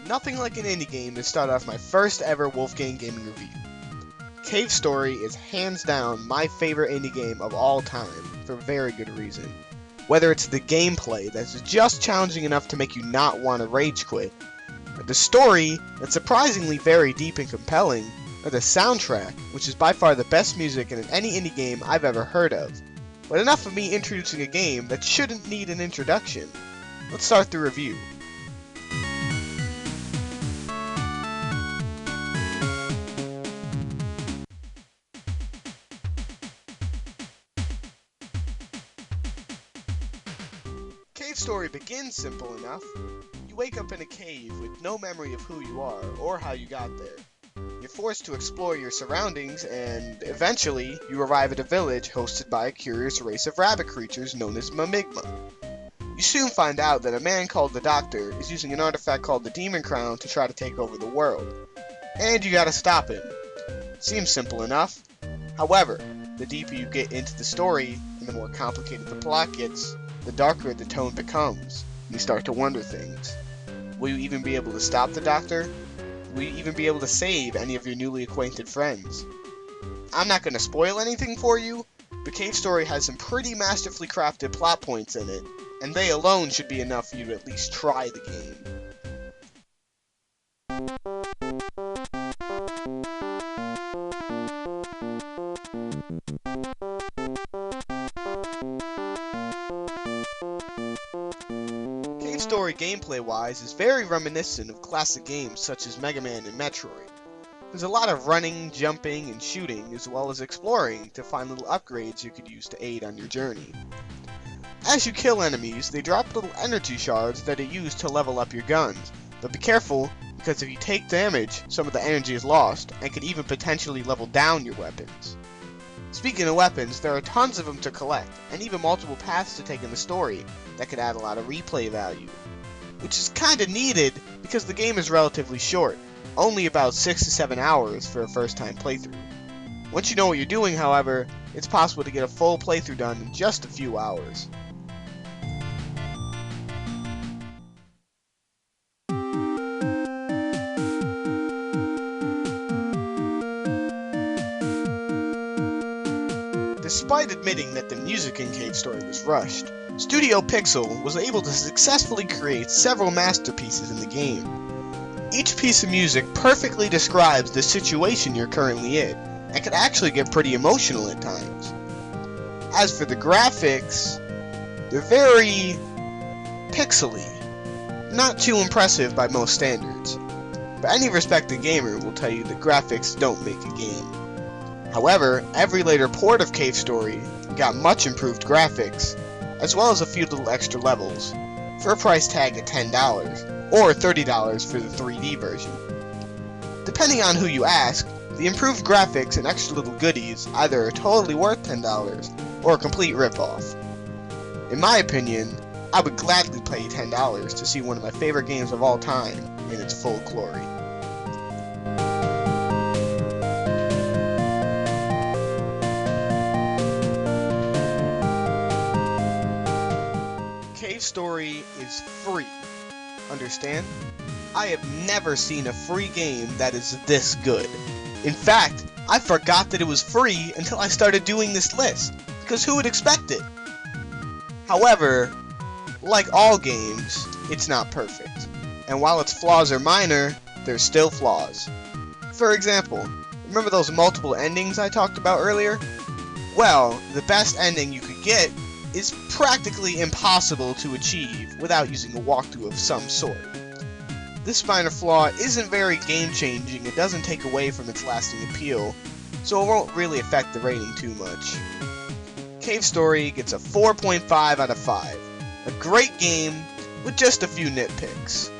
Nothing like an indie game to start off my first ever Wolfgang gaming review. Cave Story is hands down my favorite indie game of all time, for very good reason. Whether it's the gameplay that's just challenging enough to make you not want to rage quit, or the story that's surprisingly very deep and compelling, or the soundtrack, which is by far the best music in any indie game I've ever heard of. But enough of me introducing a game that shouldn't need an introduction. Let's start the review. Cave Story begins simple enough. You wake up in a cave with no memory of who you are or how you got there. You're forced to explore your surroundings, and eventually you arrive at a village hosted by a curious race of rabbit creatures known as Mamigma. You soon find out that a man called the Doctor is using an artifact called the Demon Crown to try to take over the world, and you gotta stop him. Seems simple enough. However, the deeper you get into the story, and the more complicated the plot gets, the darker the tone becomes, and you start to wonder things. Will you even be able to stop the Doctor? Will you even be able to save any of your newly acquainted friends? I'm not going to spoil anything for you, but Cave Story has some pretty masterfully crafted plot points in it, and they alone should be enough for you to at least try the game. Cave Story gameplay-wise is very reminiscent of classic games such as Mega Man and Metroid. There's a lot of running, jumping, and shooting, as well as exploring to find little upgrades you could use to aid on your journey. As you kill enemies, they drop little energy shards that are used to level up your guns, but be careful, because if you take damage, some of the energy is lost, and could even potentially level down your weapons. Speaking of weapons, there are tons of them to collect, and even multiple paths to take in the story that could add a lot of replay value. Which is kinda needed, because the game is relatively short, only about 6 to 7 hours for a first time playthrough. Once you know what you're doing, however, it's possible to get a full playthrough done in just a few hours. Despite admitting that the music in Cave Story was rushed, Studio Pixel was able to successfully create several masterpieces in the game. Each piece of music perfectly describes the situation you're currently in, and can actually get pretty emotional at times. As for the graphics, they're very pixely, not too impressive by most standards, but any respected gamer will tell you that graphics don't make a game. However, every later port of Cave Story got much improved graphics, as well as a few little extra levels, for a price tag of $10, or $30 for the 3D version. Depending on who you ask, the improved graphics and extra little goodies either are totally worth $10, or a complete ripoff. In my opinion, I would gladly pay $10 to see one of my favorite games of all time in its full glory. Cave Story is free. Understand? I have never seen a free game that is this good. In fact, I forgot that it was free until I started doing this list, because who would expect it? However, like all games, it's not perfect. And while its flaws are minor, there's still flaws. For example, remember those multiple endings I talked about earlier? Well, the best ending you could get is practically impossible to achieve without using a walkthrough of some sort. This minor flaw isn't very game-changing, it doesn't take away from its lasting appeal, so it won't really affect the rating too much. Cave Story gets a 4.5 out of 5. A great game with just a few nitpicks.